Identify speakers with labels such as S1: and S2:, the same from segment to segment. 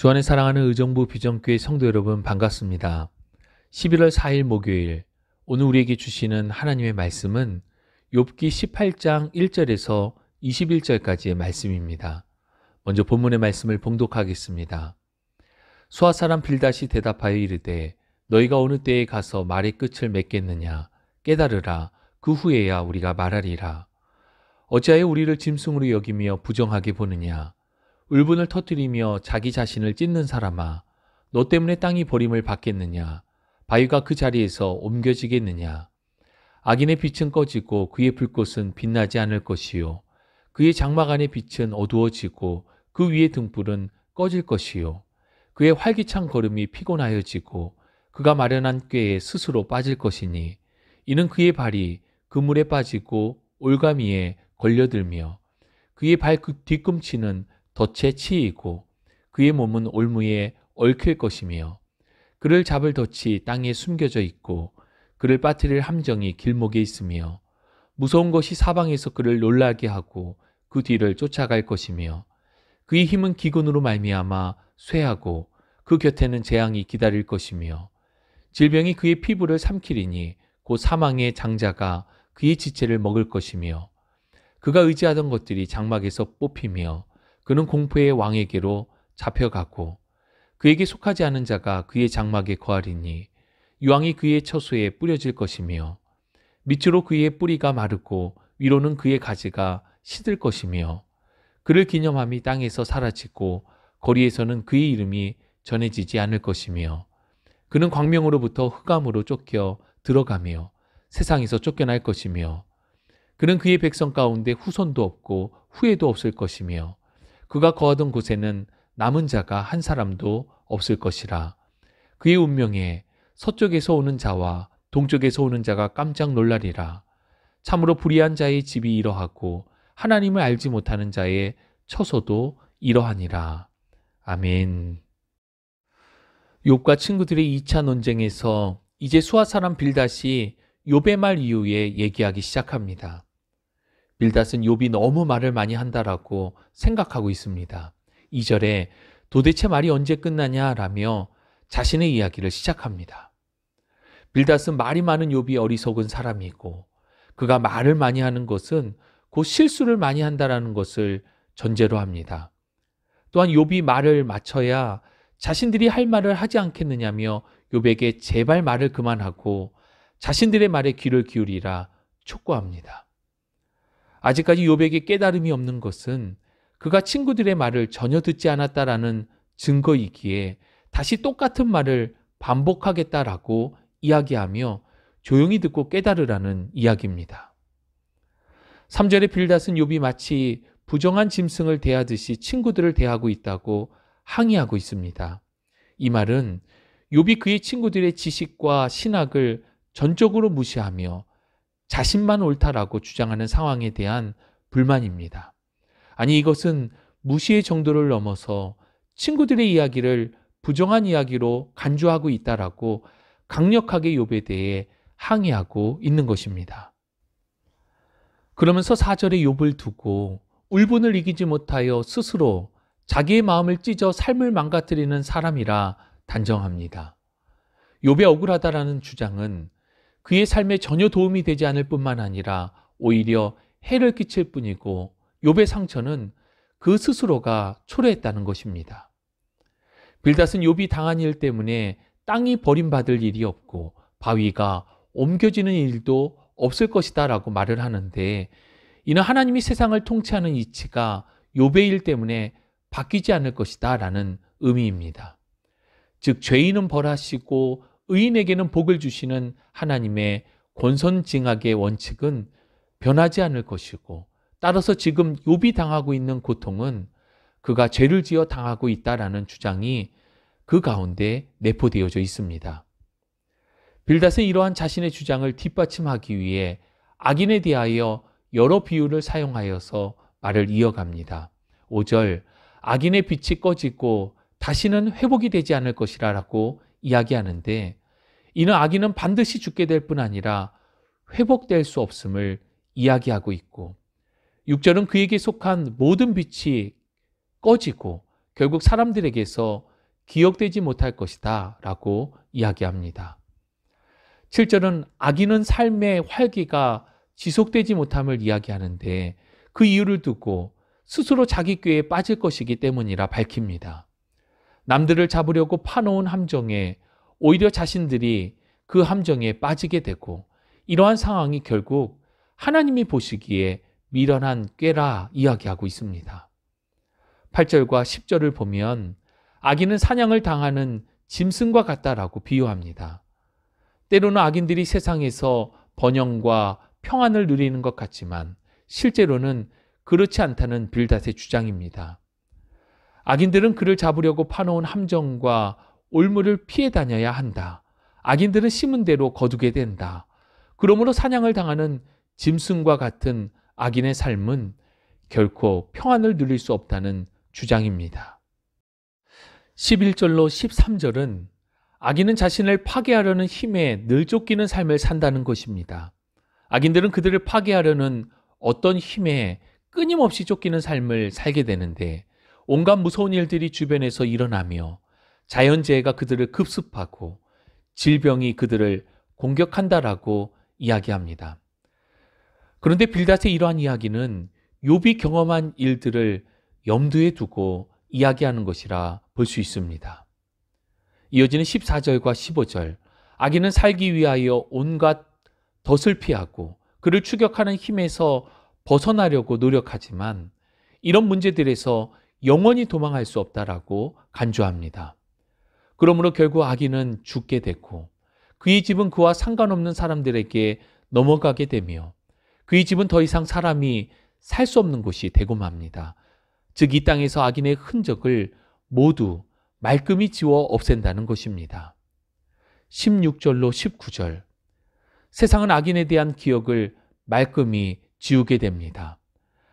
S1: 주 안에 사랑하는 의정부 비전교회 성도 여러분 반갑습니다. 11월 4일 목요일, 오늘 우리에게 주시는 하나님의 말씀은 욥기 18장 1절에서 21절까지의 말씀입니다. 먼저 본문의 말씀을 봉독하겠습니다. 수아 사람 빌닷이 대답하여 이르되 너희가 어느 때에 가서 말의 끝을 맺겠느냐. 깨달으라. 그 후에야 우리가 말하리라. 어찌하여 우리를 짐승으로 여기며 부정하게 보느냐. 울분을 터뜨리며 자기 자신을 찢는 사람아, 너 때문에 땅이 버림을 받겠느냐. 바위가 그 자리에서 옮겨지겠느냐. 악인의 빛은 꺼지고 그의 불꽃은 빛나지 않을 것이요. 그의 장막 안의 빛은 어두워지고 그 위의 등불은 꺼질 것이요. 그의 활기찬 걸음이 피곤하여지고 그가 마련한 꾀에 스스로 빠질 것이니 이는 그의 발이 그물에 빠지고 올가미에 걸려들며 그의 발 뒤꿈치는 덫에 치이고 그의 몸은 올무에 얽힐 것이며 그를 잡을 덫이 땅에 숨겨져 있고 그를 빠뜨릴 함정이 길목에 있으며 무서운 것이 사방에서 그를 놀라게 하고 그 뒤를 쫓아갈 것이며 그의 힘은 기근으로 말미암아 쇠하고 그 곁에는 재앙이 기다릴 것이며 질병이 그의 피부를 삼키리니 곧 사망의 장자가 그의 지체를 먹을 것이며 그가 의지하던 것들이 장막에서 뽑히며 그는 공포의 왕에게로 잡혀가고 그에게 속하지 않은 자가 그의 장막에 거하리니 유황이 그의 처소에 뿌려질 것이며 밑으로 그의 뿌리가 마르고 위로는 그의 가지가 시들 것이며 그를 기념함이 땅에서 사라지고 거리에서는 그의 이름이 전해지지 않을 것이며 그는 광명으로부터 흑암으로 쫓겨 들어가며 세상에서 쫓겨날 것이며 그는 그의 백성 가운데 후손도 없고 후회도 없을 것이며 그가 거하던 곳에는 남은 자가 한 사람도 없을 것이라. 그의 운명에 서쪽에서 오는 자와 동쪽에서 오는 자가 깜짝 놀라리라. 참으로 불의한 자의 집이 이러하고 하나님을 알지 못하는 자의 처소도 이러하니라. 아멘. 욥과 친구들의 2차 논쟁에서 이제 수아 사람 빌닷이 욥의 말 이후에 얘기하기 시작합니다. 빌닷은 욥이 너무 말을 많이 한다라고 생각하고 있습니다. 2절에 도대체 말이 언제 끝나냐라며 자신의 이야기를 시작합니다. 빌닷은 말이 많은 욥이 어리석은 사람이고 그가 말을 많이 하는 것은 곧 실수를 많이 한다라는 것을 전제로 합니다. 또한 욥이 말을 맞춰야 자신들이 할 말을 하지 않겠느냐며 욥에게 제발 말을 그만하고 자신들의 말에 귀를 기울이라 촉구합니다. 아직까지 욥에게 깨달음이 없는 것은 그가 친구들의 말을 전혀 듣지 않았다라는 증거이기에 다시 똑같은 말을 반복하겠다라고 이야기하며 조용히 듣고 깨달으라는 이야기입니다. 3절에 빌닷은 욥이 마치 부정한 짐승을 대하듯이 친구들을 대하고 있다고 항의하고 있습니다. 이 말은 욥이 그의 친구들의 지식과 신학을 전적으로 무시하며 자신만 옳다라고 주장하는 상황에 대한 불만입니다. 아니, 이것은 무시의 정도를 넘어서 친구들의 이야기를 부정한 이야기로 간주하고 있다라고 강력하게 욥에 대해 항의하고 있는 것입니다. 그러면서 4절에 욥을 두고 울분을 이기지 못하여 스스로 자기의 마음을 찢어 삶을 망가뜨리는 사람이라 단정합니다. 욥이 억울하다라는 주장은 그의 삶에 전혀 도움이 되지 않을 뿐만 아니라 오히려 해를 끼칠 뿐이고 욥의 상처는 그 스스로가 초래했다는 것입니다. 빌닷은 욥이 당한 일 때문에 땅이 버림받을 일이 없고 바위가 옮겨지는 일도 없을 것이다 라고 말을 하는데 이는 하나님이 세상을 통치하는 이치가 욥의 일 때문에 바뀌지 않을 것이다 라는 의미입니다. 즉 죄인은 벌하시고 의인에게는 복을 주시는 하나님의 권선징악의 원칙은 변하지 않을 것이고 따라서 지금 욥이 당하고 있는 고통은 그가 죄를 지어 당하고 있다라는 주장이 그 가운데 내포되어져 있습니다. 빌닷은 이러한 자신의 주장을 뒷받침하기 위해 악인에 대하여 여러 비유를 사용하여서 말을 이어갑니다. 5절, 악인의 빛이 꺼지고 다시는 회복이 되지 않을 것이라고 이야기하는데 이는 악인은 반드시 죽게 될 뿐 아니라 회복될 수 없음을 이야기하고 있고 6절은 그에게 속한 모든 빛이 꺼지고 결국 사람들에게서 기억되지 못할 것이다 라고 이야기합니다. 7절은 악인은 삶의 활기가 지속되지 못함을 이야기하는데 그 이유를 두고 스스로 자기 꾀에 빠질 것이기 때문이라 밝힙니다. 남들을 잡으려고 파놓은 함정에 오히려 자신들이 그 함정에 빠지게 되고 이러한 상황이 결국 하나님이 보시기에 미련한 꾀라 이야기하고 있습니다. 8절과 10절을 보면 악인은 사냥을 당하는 짐승과 같다라고 비유합니다. 때로는 악인들이 세상에서 번영과 평안을 누리는 것 같지만 실제로는 그렇지 않다는 빌닷의 주장입니다. 악인들은 그를 잡으려고 파놓은 함정과 올무를 피해 다녀야 한다. 악인들은 심은 대로 거두게 된다. 그러므로 사냥을 당하는 짐승과 같은 악인의 삶은 결코 평안을 누릴 수 없다는 주장입니다. 11절로 13절은 악인은 자신을 파괴하려는 힘에 늘 쫓기는 삶을 산다는 것입니다. 악인들은 그들을 파괴하려는 어떤 힘에 끊임없이 쫓기는 삶을 살게 되는데 온갖 무서운 일들이 주변에서 일어나며 자연재해가 그들을 급습하고 질병이 그들을 공격한다라고 이야기합니다. 그런데 빌닷의 이러한 이야기는 욥이 경험한 일들을 염두에 두고 이야기하는 것이라 볼 수 있습니다. 이어지는 14절과 15절, 악인은 살기 위하여 온갖 덫을 피하고 그를 추격하는 힘에서 벗어나려고 노력하지만 이런 문제들에서 영원히 도망할 수 없다라고 간주합니다. 그러므로 결국 악인은 죽게 됐고 그의 집은 그와 상관없는 사람들에게 넘어가게 되며 그의 집은 더 이상 사람이 살 수 없는 곳이 되고 맙니다. 즉 이 땅에서 악인의 흔적을 모두 말끔히 지워 없앤다는 것입니다. 16절로 19절, 세상은 악인에 대한 기억을 말끔히 지우게 됩니다.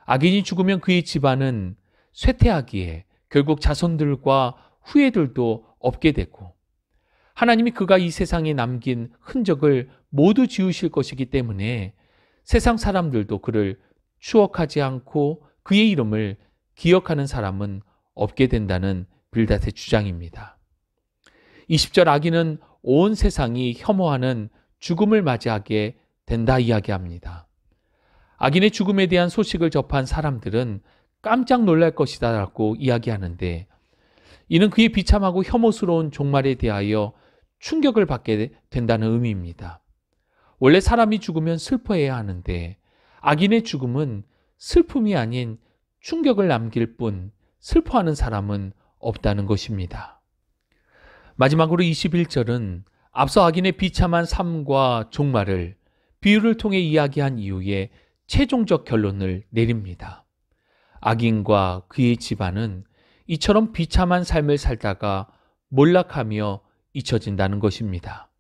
S1: 악인이 죽으면 그의 집안은 쇠퇴하기에 결국 자손들과 후예들도 없게 되고 하나님이 그가 이 세상에 남긴 흔적을 모두 지우실 것이기 때문에 세상 사람들도 그를 추억하지 않고 그의 이름을 기억하는 사람은 없게 된다는 빌닷의 주장입니다. 20절, 악인은 온 세상이 혐오하는 죽음을 맞이하게 된다 이야기합니다. 악인의 죽음에 대한 소식을 접한 사람들은 깜짝 놀랄 것이다 라고 이야기하는데 이는 그의 비참하고 혐오스러운 종말에 대하여 충격을 받게 된다는 의미입니다. 원래 사람이 죽으면 슬퍼해야 하는데 악인의 죽음은 슬픔이 아닌 충격을 남길 뿐 슬퍼하는 사람은 없다는 것입니다. 마지막으로 21절은 앞서 악인의 비참한 삶과 종말을 비유를 통해 이야기한 이후에 최종적 결론을 내립니다. 악인과 그의 집안은 이처럼 비참한 삶을 살다가 몰락하며 잊혀진다는 것입니다.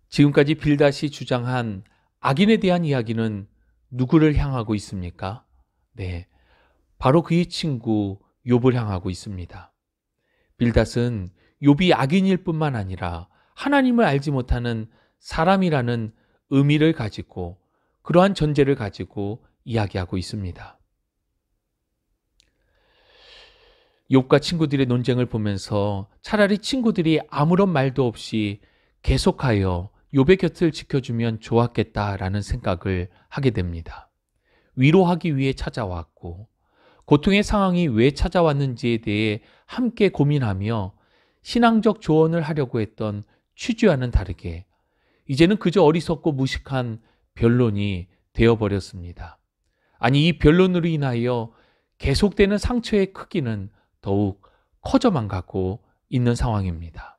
S1: 지금까지 빌닷이 주장한 악인에 대한 이야기는 누구를 향하고 있습니까? 네, 바로 그의 친구 욥을 향하고 있습니다. 빌닷은 욥이 악인일 뿐만 아니라 하나님을 알지 못하는 사람이라는 의미를 가지고 그러한 전제를 가지고 이야기하고 있습니다. 욥과 친구들의 논쟁을 보면서 차라리 친구들이 아무런 말도 없이 계속하여 욥의 곁을 지켜주면 좋았겠다라는 생각을 하게 됩니다. 위로하기 위해 찾아왔고 고통의 상황이 왜 찾아왔는지에 대해 함께 고민하며 신앙적 조언을 하려고 했던 취지와는 다르게 이제는 그저 어리석고 무식한 변론이 되어버렸습니다. 아니, 이 변론으로 인하여 계속되는 상처의 크기는 더욱 커져만 가고 있는 상황입니다.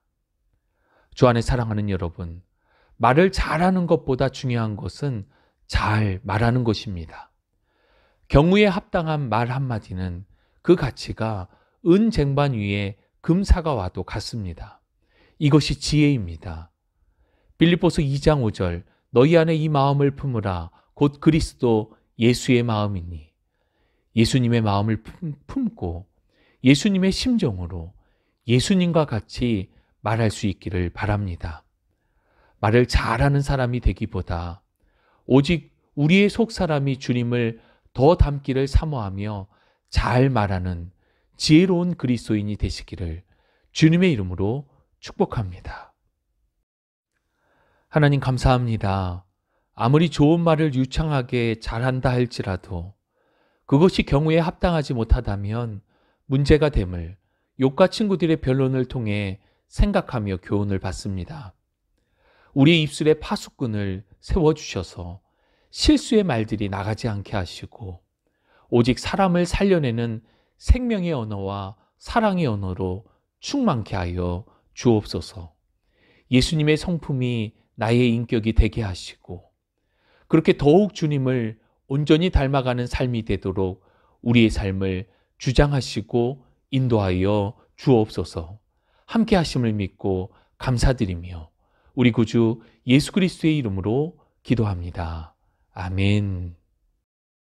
S1: 주 안에 사랑하는 여러분, 말을 잘하는 것보다 중요한 것은 잘 말하는 것입니다. 경우에 합당한 말 한마디는 그 가치가 은 쟁반 위에 금사과와도 같습니다. 이것이 지혜입니다. 빌립보서 2장 5절, 너희 안에 이 마음을 품으라 곧 그리스도 예수의 마음이니. 예수님의 마음을 품고 예수님의 심정으로 예수님과 같이 말할 수 있기를 바랍니다. 말을 잘하는 사람이 되기보다 오직 우리의 속사람이 주님을 더 닮기를 사모하며 잘 말하는 지혜로운 그리스도인이 되시기를 주님의 이름으로 축복합니다. 하나님 감사합니다. 아무리 좋은 말을 유창하게 잘한다 할지라도 그것이 경우에 합당하지 못하다면 문제가 됨을 욥과 친구들의 변론을 통해 생각하며 교훈을 받습니다. 우리의 입술에 파수꾼을 세워주셔서 실수의 말들이 나가지 않게 하시고 오직 사람을 살려내는 생명의 언어와 사랑의 언어로 충만케 하여 주옵소서. 예수님의 성품이 나의 인격이 되게 하시고 그렇게 더욱 주님을 온전히 닮아가는 삶이 되도록 우리의 삶을 주장하시고 인도하여 주옵소서. 함께 하심을 믿고 감사드리며 우리 구주 예수 그리스도의 이름으로 기도합니다. 아멘.